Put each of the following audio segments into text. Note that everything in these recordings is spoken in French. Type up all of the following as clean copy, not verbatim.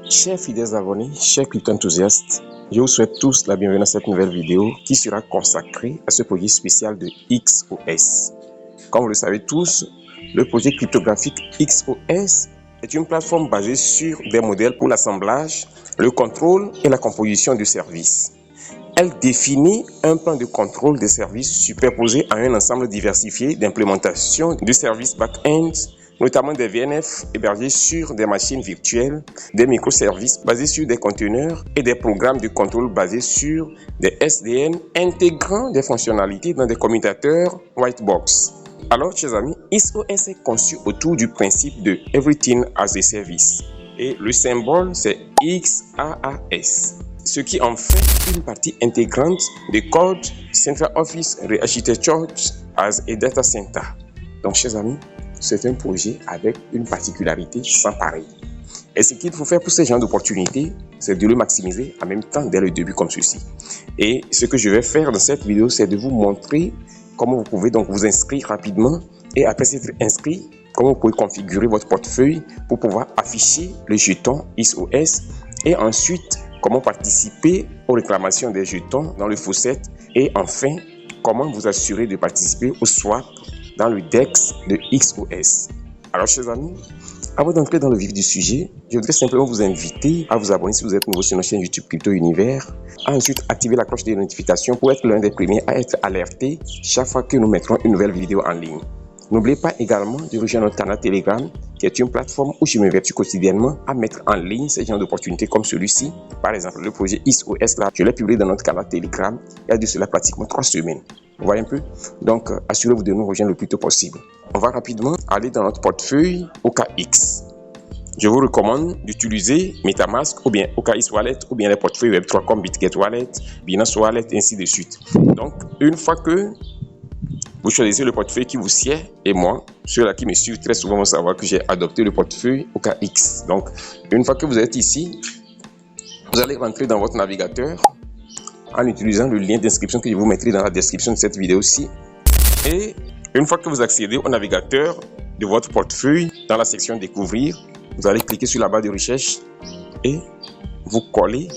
Chers fidèles abonnés, chers crypto-enthousiastes, je vous souhaite tous la bienvenue dans cette nouvelle vidéo qui sera consacrée à ce projet spécial de XOS. Comme vous le savez tous, le projet cryptographique XOS est une plateforme basée sur des modèles pour l'assemblage, le contrôle et la composition de services. Elle définit un plan de contrôle des services superposés à un ensemble diversifié d'implémentations de services back-end, notamment des VNF hébergés sur des machines virtuelles, des microservices basés sur des conteneurs et des programmes de contrôle basés sur des SDN intégrant des fonctionnalités dans des commutateurs whitebox. Alors, chers amis, XOS est conçu autour du principe de Everything as a Service et le symbole c'est XAAS, ce qui en fait une partie intégrante des codes Central Office Re-Architectured as a Data Center. Donc, chers amis, c'est un projet avec une particularité sans pareil. Et ce qu'il faut faire pour ce genre d'opportunité, c'est de le maximiser en même temps dès le début comme ceci. Et ce que je vais faire dans cette vidéo, c'est de vous montrer comment vous pouvez donc vous inscrire rapidement et après s'être inscrit, comment vous pouvez configurer votre portefeuille pour pouvoir afficher le jeton XOS et ensuite comment participer aux réclamations des jetons dans le faucet et enfin comment vous assurer de participer au swap dans le DEX de XOS. Alors chers amis, avant d'entrer dans le vif du sujet, je voudrais simplement vous inviter à vous abonner si vous êtes nouveau sur notre chaîne YouTube Crypto Univers, à ensuite activer la cloche des notifications pour être l'un des premiers à être alerté chaque fois que nous mettrons une nouvelle vidéo en ligne. N'oubliez pas également de rejoindre notre canal Telegram, qui est une plateforme où je m'évertue quotidiennement à mettre en ligne ces genres d'opportunités comme celui-ci. Par exemple, le projet XOS, là, je l'ai publié dans notre canal Telegram il y a de cela pratiquement 3 semaines. Vous voyez un peu? Donc, assurez-vous de nous rejoindre le plus tôt possible. On va rapidement aller dans notre portefeuille OKX. Je vous recommande d'utiliser MetaMask ou bien OKX Wallet ou bien les portefeuilles Web3 comme BitGet Wallet, Binance Wallet, ainsi de suite. Donc, une fois que vous choisissez le portefeuille qui vous sied, et moi, ceux-là qui me suivent très souvent vont savoir que j'ai adopté le portefeuille OKX. Donc, une fois que vous êtes ici, vous allez rentrer dans votre navigateur en utilisant le lien d'inscription que je vous mettrai dans la description de cette vidéo-ci. Et une fois que vous accédez au navigateur de votre portefeuille, dans la section Découvrir, vous allez cliquer sur la barre de recherche et vous collez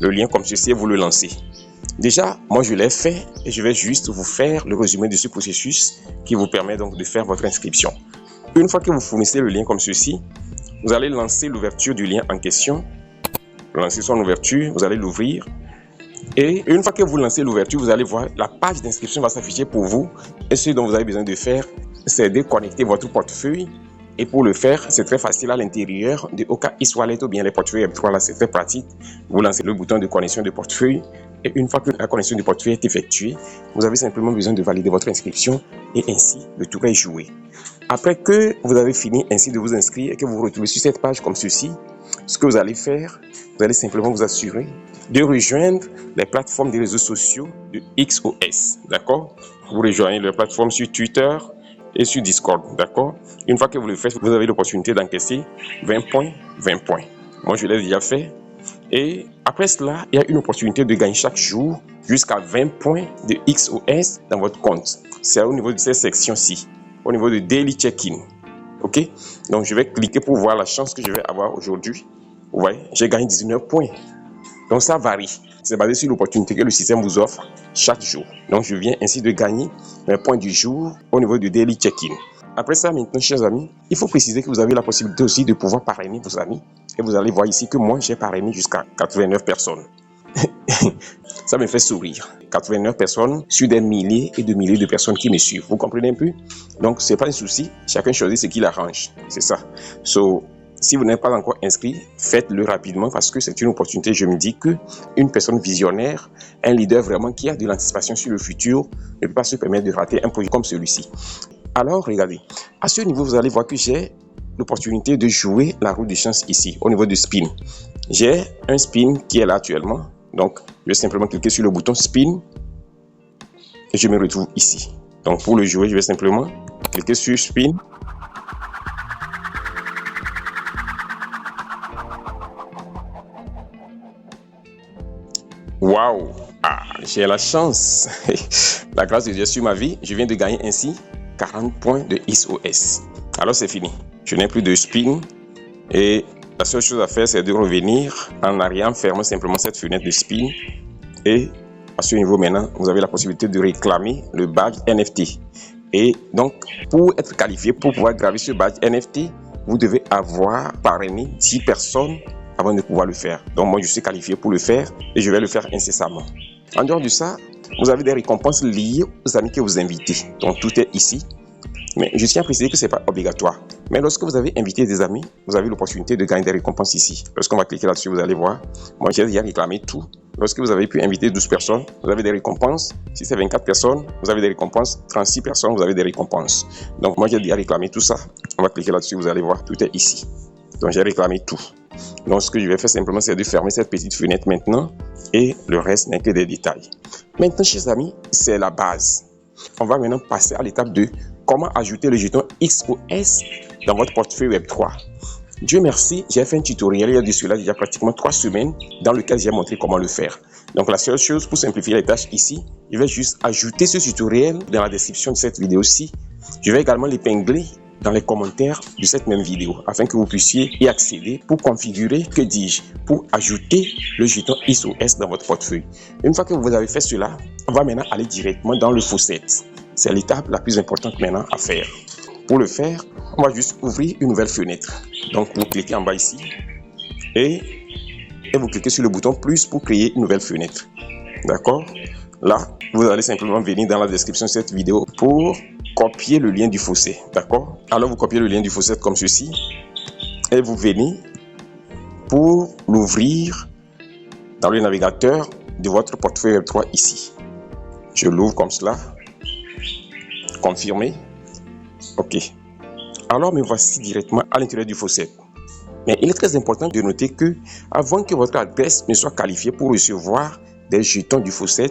le lien comme ceci et vous le lancez. Déjà, moi je l'ai fait et je vais juste vous faire le résumé de ce processus qui vous permet donc de faire votre inscription. Une fois que vous fournissez le lien comme ceci, vous allez lancer l'ouverture du lien en question. Lancer son ouverture, vous allez l'ouvrir. Et une fois que vous lancez l'ouverture, vous allez voir la page d'inscription va s'afficher pour vous. Et ce dont vous avez besoin de faire, c'est de connecter votre portefeuille. Et pour le faire, c'est très facile à l'intérieur de OKX Wallet ou bien les portefeuilles M3 là, c'est très pratique. Vous lancez le bouton de connexion de portefeuille. Et une fois que la connexion du portefeuille est effectuée, vous avez simplement besoin de valider votre inscription et ainsi le tour est joué. Après que vous avez fini ainsi de vous inscrire et que vous vous retrouvez sur cette page comme ceci, ce que vous allez faire, vous allez simplement vous assurer de rejoindre les plateformes des réseaux sociaux de XOS, d'accord? Vous rejoignez les plateformes sur Twitter et sur Discord, d'accord? Une fois que vous le faites, vous avez l'opportunité d'encaisser 20 points, 20 points. Moi, je l'ai déjà fait. Et après cela, il y a une opportunité de gagner chaque jour jusqu'à 20 points de XOS dans votre compte. C'est au niveau de cette section-ci, au niveau de Daily Check-in. Ok? Donc, je vais cliquer pour voir la chance que je vais avoir aujourd'hui. Vous voyez, j'ai gagné 19 points. Donc, ça varie. C'est basé sur l'opportunité que le système vous offre chaque jour. Donc, je viens ainsi de gagner mes points du jour au niveau de Daily Check-in. Après ça, maintenant, chers amis, il faut préciser que vous avez la possibilité aussi de pouvoir parrainer vos amis. Et vous allez voir ici que moi, j'ai parrainé jusqu'à 89 personnes. Ça me fait sourire. 89 personnes sur des milliers et de milliers de personnes qui me suivent. Vous comprenez un peu? Donc, ce n'est pas un souci. Chacun choisit ce qu'il arrange. C'est ça. Si vous n'êtes pas encore inscrit, faites-le rapidement parce que c'est une opportunité. Je me dis qu'une personne visionnaire, un leader vraiment qui a de l'anticipation sur le futur, ne peut pas se permettre de rater un projet comme celui-ci. Alors, regardez. À ce niveau, vous allez voir que j'ai l'opportunité de jouer la roue de chance ici, au niveau du spin. J'ai un spin qui est là actuellement. Donc, je vais simplement cliquer sur le bouton spin et je me retrouve ici. Donc, pour le jouer, je vais simplement cliquer sur spin. Waouh! Ah, j'ai la chance. La grâce de Dieu sur ma vie, je viens de gagner ainsi 40 points de XOS. Alors, c'est fini. Je n'ai plus de spin et La seule chose à faire, c'est de revenir en arrière en fermant simplement cette fenêtre de spin. Et à ce niveau maintenant, vous avez la possibilité de réclamer le badge NFT. Et donc, pour être qualifié, pour pouvoir graver ce badge NFT, vous devez avoir parrainé 10 personnes avant de pouvoir le faire. Donc moi, je suis qualifié pour le faire et je vais le faire incessamment. En dehors de ça, vous avez des récompenses liées aux amis que vous invitez. Donc tout est ici. Mais je tiens à préciser que ce n'est pas obligatoire. Mais lorsque vous avez invité des amis, vous avez l'opportunité de gagner des récompenses ici. Lorsqu'on va cliquer là-dessus, vous allez voir. Moi, j'ai déjà réclamé tout. Lorsque vous avez pu inviter 12 personnes, vous avez des récompenses. Si c'est 24 personnes, vous avez des récompenses. 36 personnes, vous avez des récompenses. Donc moi, j'ai déjà réclamé tout ça. On va cliquer là-dessus, vous allez voir. Tout est ici. Donc j'ai réclamé tout. Donc ce que je vais faire simplement, c'est de fermer cette petite fenêtre maintenant. Et le reste n'est que des détails. Maintenant, chers amis, c'est la base. On va maintenant passer à l'étape de comment ajouter le jeton XOS dans votre portefeuille Web3. Dieu merci, j'ai fait un tutoriel il y a de cela déjà pratiquement 3 semaines dans lequel j'ai montré comment le faire. Donc la seule chose pour simplifier les tâches ici, je vais juste ajouter ce tutoriel dans la description de cette vidéo-ci. Je vais également l'épingler dans les commentaires de cette même vidéo afin que vous puissiez y accéder pour configurer, que dis-je, pour ajouter le jeton XOS dans votre portefeuille. Une fois que vous avez fait cela, on va maintenant aller directement dans le faucet. C'est l'étape la plus importante maintenant à faire. Pour le faire, on va juste ouvrir une nouvelle fenêtre. Donc vous cliquez en bas ici et vous cliquez sur le bouton plus pour créer une nouvelle fenêtre. D'accord? Là, vous allez simplement venir dans la description de cette vidéo pour copier le lien du faucet. D'accord? Alors vous copiez le lien du faucet comme ceci et vous venez pour l'ouvrir dans le navigateur de votre portefeuille Web3 ici. Je l'ouvre comme cela. Confirmer. OK. Alors me voici directement à l'intérieur du faucet. Mais il est très important de noter que avant que votre adresse ne soit qualifiée pour recevoir des jetons du faucet,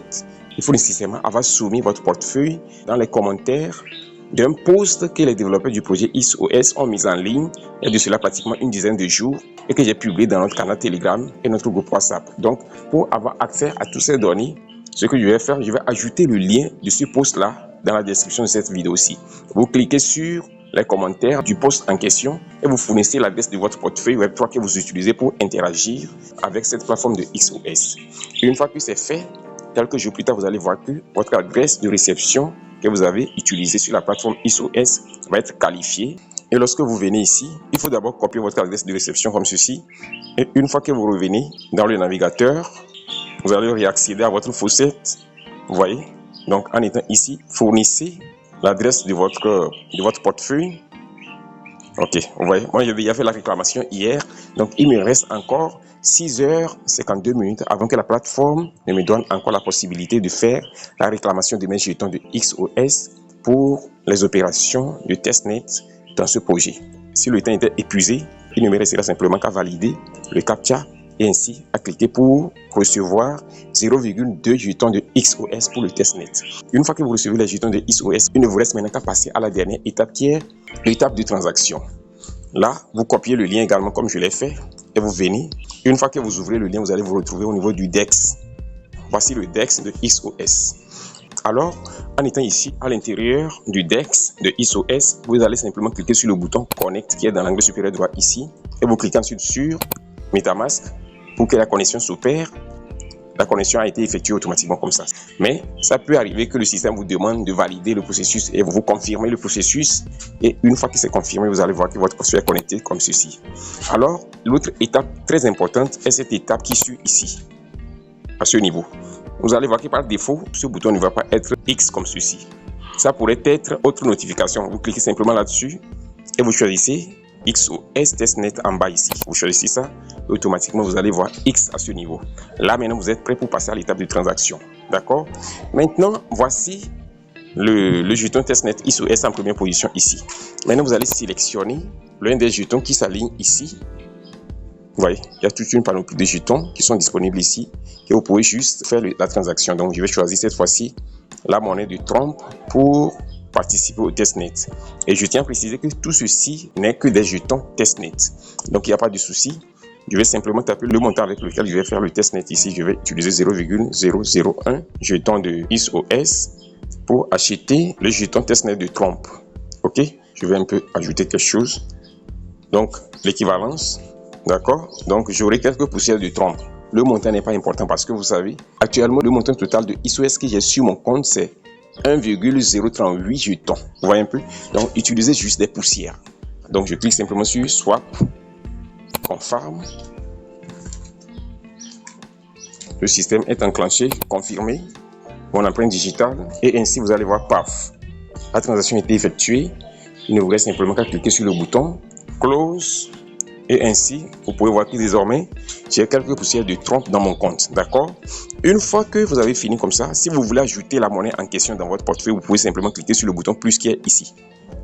il faut nécessairement avoir soumis votre portefeuille dans les commentaires d'un post que les développeurs du projet XOS ont mis en ligne il y a de cela pratiquement une dizaine de jours et que j'ai publié dans notre canal Telegram et notre groupe WhatsApp. Donc, pour avoir accès à toutes ces données, ce que je vais faire, je vais ajouter le lien de ce post-là dans la description de cette vidéo-ci. Vous cliquez sur les commentaires du post en question et vous fournissez l'adresse de votre portefeuille Web3 que vous utilisez pour interagir avec cette plateforme de XOS. Une fois que c'est fait, quelques jours plus tard, vous allez voir que votre adresse de réception que vous avez utilisée sur la plateforme XOS va être qualifiée. Et lorsque vous venez ici, il faut d'abord copier votre adresse de réception comme ceci. Et une fois que vous revenez dans le navigateur, vous allez réaccéder à votre faucet. Vous voyez? Donc, en étant ici, fournissez l'adresse de votre portefeuille. OK, vous voyez, moi j'ai déjà fait la réclamation hier, donc il me reste encore 6h52 avant que la plateforme ne me donne encore la possibilité de faire la réclamation de mes jetons de XOS pour les opérations de testnet dans ce projet. Si le temps était épuisé, il ne me restera simplement qu'à valider le CAPTCHA et ainsi à cliquer pour recevoir 0,2 jetons de XOS pour le testnet. Une fois que vous recevez les jetons de XOS, il ne vous reste maintenant qu'à passer à la dernière étape qui est l'étape de transaction. Là, vous copiez le lien également comme je l'ai fait et vous venez. Une fois que vous ouvrez le lien, vous allez vous retrouver au niveau du DEX. Voici le DEX de XOS. Alors, en étant ici à l'intérieur du DEX de XOS, vous allez simplement cliquer sur le bouton Connect qui est dans l'angle supérieur droit ici et vous cliquez ensuite sur MetaMask pour que la connexion s'opère. La connexion a été effectuée automatiquement comme ça. Mais ça peut arriver que le système vous demande de valider le processus et vous confirmez le processus. Et une fois que c'est confirmé, vous allez voir que votre processus est connecté comme ceci. Alors, l'autre étape très importante est cette étape qui suit ici, à ce niveau. Vous allez voir que par défaut, ce bouton ne va pas être X comme ceci. Ça pourrait être autre notification. Vous cliquez simplement là-dessus et vous choisissez XOS testnet en bas ici. Vous choisissez ça et automatiquement vous allez voir X à ce niveau. Là maintenant vous êtes prêt pour passer à l'étape de transaction. D'accord? Maintenant voici le jeton testnet XOS en première position ici. Maintenant vous allez sélectionner l'un des jetons qui s'aligne ici. Vous voyez, il y a toute une panoplie de jetons qui sont disponibles ici et vous pouvez juste faire la transaction. Donc je vais choisir cette fois-ci la monnaie de Trump pour participer au testnet. Et je tiens à préciser que tout ceci n'est que des jetons testnet. Donc il n'y a pas de souci. Je vais simplement taper le montant avec lequel je vais faire le testnet ici. Je vais utiliser 0,001 jetons de XOS pour acheter le jeton testnet de Trump. OK? Je vais un peu ajouter quelque chose. Donc l'équivalence D'accord? Donc, j'aurai quelques poussières de trompe. Le montant n'est pas important parce que vous savez, actuellement, le montant total de XOS que j'ai sur mon compte, c'est 1,038 jetons. Vous voyez un peu? Donc, utilisez juste des poussières. Donc, je clique simplement sur Swap, Confirm. Le système est enclenché, confirmé. Mon empreinte digitale. Et ainsi, vous allez voir, paf, la transaction a été effectuée. Il ne vous reste simplement qu'à cliquer sur le bouton Close. Et ainsi, vous pouvez voir que désormais, j'ai quelques poussières de trompe dans mon compte. D'accord? Une fois que vous avez fini comme ça, si vous voulez ajouter la monnaie en question dans votre portefeuille, vous pouvez simplement cliquer sur le bouton plus qui est ici.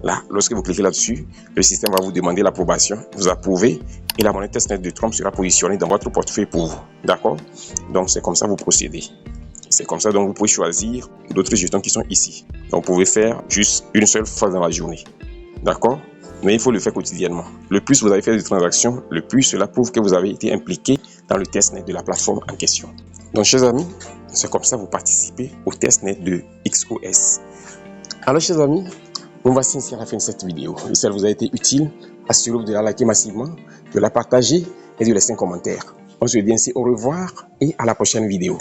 Là, lorsque vous cliquez là-dessus, le système va vous demander l'approbation. Vous approuvez et la monnaie testnet de trompe sera positionnée dans votre portefeuille pour vous. D'accord? Donc, c'est comme ça que vous procédez. C'est comme ça, donc vous pouvez choisir d'autres jetons qui sont ici. Donc, vous pouvez faire juste une seule fois dans la journée. D'accord? Mais il faut le faire quotidiennement. Le plus vous avez fait de transactions, le plus cela prouve que vous avez été impliqué dans le testnet de la plateforme en question. Donc, chers amis, c'est comme ça que vous participez au testnet de XOS. Alors, chers amis, nous voici ici à la fin de cette vidéo. Et si elle vous a été utile, assurez-vous de la liker massivement, de la partager et de laisser un commentaire. On se dit ainsi au revoir et à la prochaine vidéo.